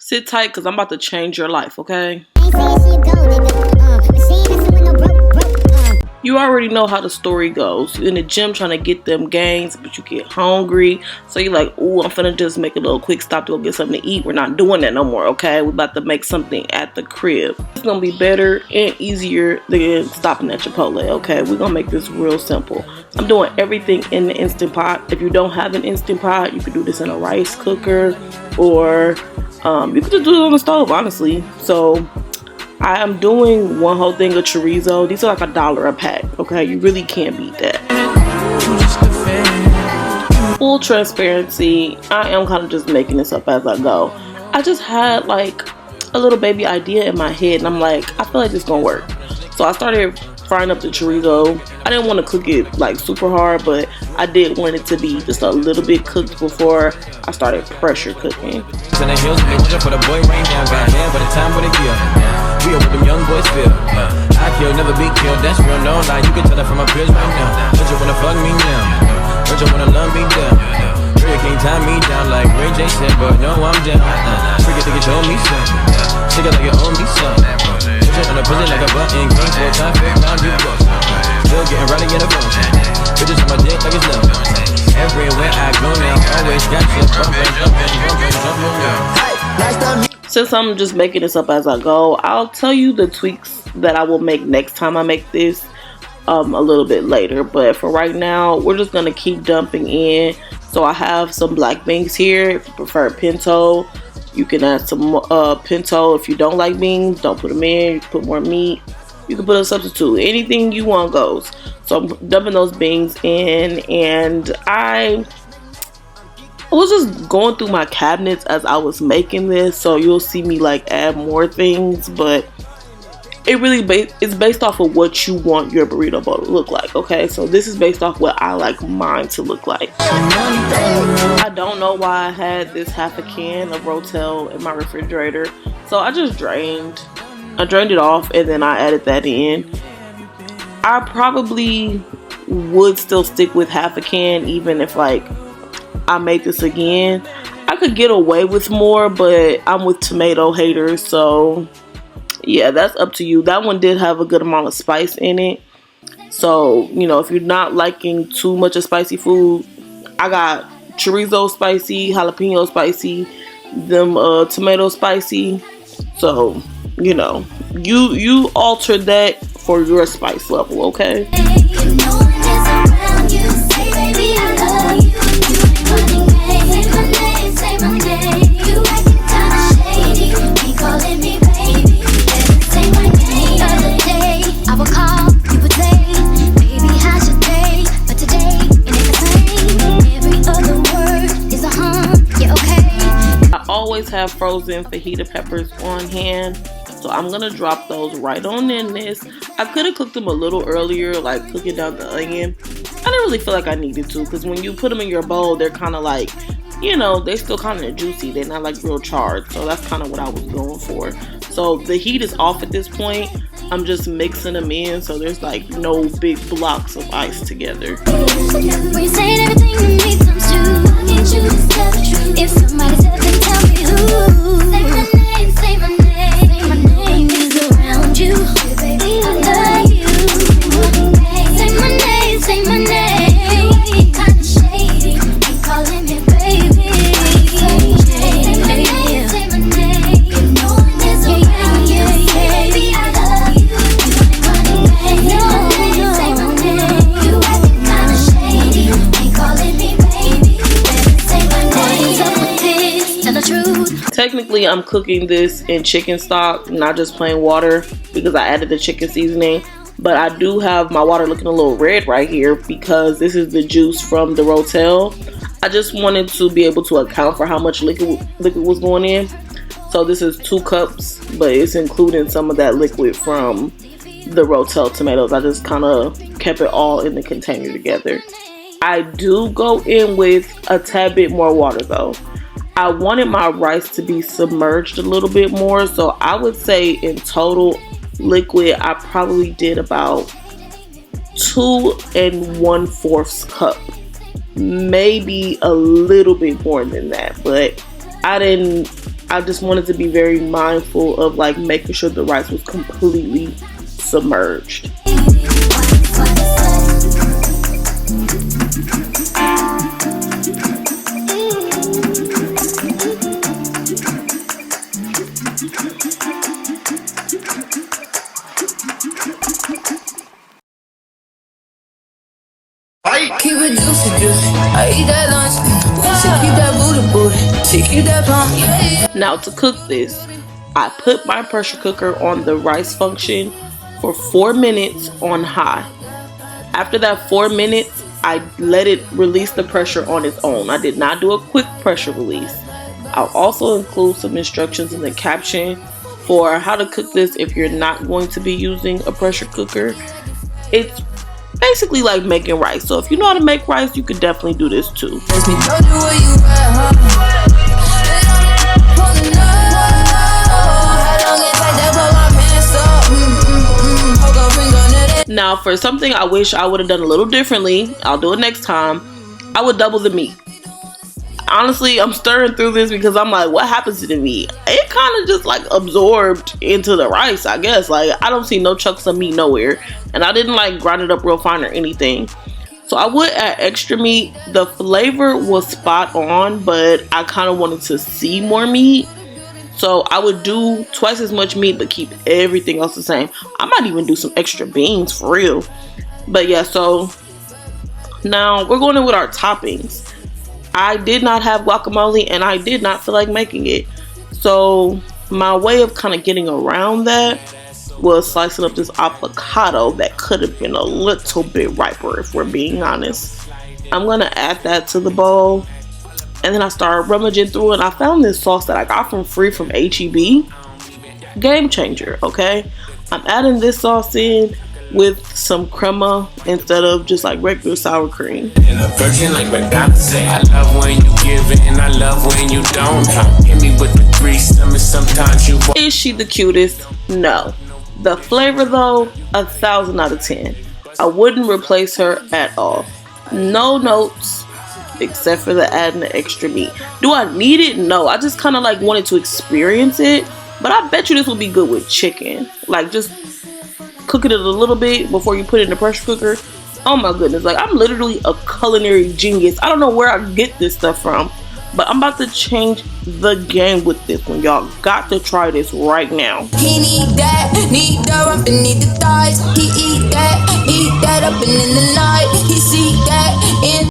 Sit tight because I'm about to change your life, okay? You already know how the story goes. You're in the gym trying to get them gains, but you get hungry. So you're like, ooh, I'm finna just make a little quick stop to go get something to eat. We're not doing that no more, okay? We're about to make something at the crib. It's gonna be better and easier than stopping at Chipotle, okay? We're gonna make this real simple. I'm doing everything in the Instant Pot. If you don't have an Instant Pot, you can do this in a rice cooker, or you can just do it on the stove, honestly. So I am doing one whole thing of chorizo. These are like $1 a pack, okay? You really can't beat that. Full transparency, I am kind of just making this up as I go. I just had like a little baby idea in my head, and I'm like, I feel like this gonna work. So I started frying up the chorizo. I didn't want to cook it like super hard, but I did want it to be just a little bit cooked before I started pressure cooking. We are what them young boys feel. I kill, never be killed. That's real, no lie. You can tell that from my peers right now. Don't you wanna fuck me now? Don't you wanna love me down? Sure you can't tie me down like Ray J said, but no, I'm down. Forget to get you on me some. Stick it like you own me some. Put you on a prison like a button. King for time, fake down, you go. Still getting right again, a phone. Bitches on my dick like it's love. Everywhere I go now, always got you bumping, jumping. Since I'm just making this up as I go, I'll tell you the tweaks that I will make next time I make this a little bit later. But for right now, we're just going to keep dumping in. So I have some black beans here. If you prefer pinto, you can add some pinto. If you don't like beans, don't put them in. You can put more meat. You can put a substitute. Anything you want goes. So I'm dumping those beans in, and I was just going through my cabinets as I was making this, so you'll see me like add more things, but it really it's based off of what you want your burrito bowl to look like, okay? So this is based off what I like mine to look like. I don't know why I had this half a can of Rotel in my refrigerator, so I just drained it off, and then I added that in. I probably would still stick with half a can even if like I made this again. I could get away with more, but I'm with tomato haters, so yeah, that's up to you. That one did have a good amount of spice in it, so you know, if you're not liking too much of spicy food, I got chorizo spicy, jalapeno spicy, them tomato spicy, so you know, you alter that for your spice level, okay? Always have frozen fajita peppers on hand, so I'm gonna drop those right on in this. I could have cooked them a little earlier, like cooking down the onion. I didn't really feel like I needed to, because when you put them in your bowl, they're kind of like, you know, they still kind of juicy. They're not like real charred, so that's kind of what I was going for. So the heat is off at this point. I'm just mixing them in, so there's like no big blocks of ice together. If somebody said then tell me who. Say my name is around you. Baby, I love you. Say my name. Kinda shady, ain't calling me baby. Say my name. No one is around you. Baby, I love you. Say my name. You acting kinda shady, ain't calling me baby. Technically, I'm cooking this in chicken stock, not just plain water, because I added the chicken seasoning. But I do have my water looking a little red right here because this is the juice from the Rotel. I just wanted to be able to account for how much liquid was going in. So this is 2 cups, but it's including some of that liquid from the Rotel tomatoes. I just kind of kept it all in the container together. I do go in with a tad bit more water though. I wanted my rice to be submerged a little bit more, so I would say in total liquid I probably did about 2 1/4 cup, maybe a little bit more than that, but I didn't I just wanted to be very mindful of like making sure the rice was completely submerged. Keep it juicy, juicy. I eat that lunch. She keep that booty, booty. She keep that pump. Now to cook this, I put my pressure cooker on the rice function for 4 minutes on high. After that 4 minutes, I let it release the pressure on its own. I did not do a quick pressure release. I'll also include some instructions in the caption for how to cook this if you're not going to be using a pressure cooker. It's basically like making rice. So if you know how to make rice, you could definitely do this too. Now for something I wish I would have done a little differently, I'll do it next time, I would double the meat. Honestly, I'm stirring through this because I'm like, what happens to the meat? It kind of just like absorbed into the rice, I guess. Like, I don't see no chunks of meat nowhere. And I didn't like grind it up real fine or anything. So I would add extra meat. The flavor was spot on, but I kind of wanted to see more meat. So I would do twice as much meat, but keep everything else the same. I might even do some extra beans for real. But yeah, so now we're going in with our toppings. I did not have guacamole and I did not feel like making it. So my way of kind of getting around that was slicing up this avocado that could have been a little bit riper if we're being honest. I'm going to add that to the bowl. And then I started rummaging through it. I found this sauce that I got for free from HEB. Game changer, okay? I'm adding this sauce in with some crema instead of just like regular sour cream. And a virgin like McDonald's say, I love when you give it and I love when you don't. Hit me with the grease, sometimes you won't. Is she the cutest? No. The flavor though, 1,000 out of 10. I wouldn't replace her at all. No notes, except for the adding the extra meat. Do I need it? No. I just kind of like wanted to experience it. But I bet you this would be good with chicken. Like just cooking it a little bit before you put it in the pressure cooker. Oh my goodness, like I'm literally a culinary genius. I don't know where I get this stuff from, but I'm about to change the game with this one. Y'all got to try this right now. He need that up and need the thighs. He eat that up and in the night. He see that in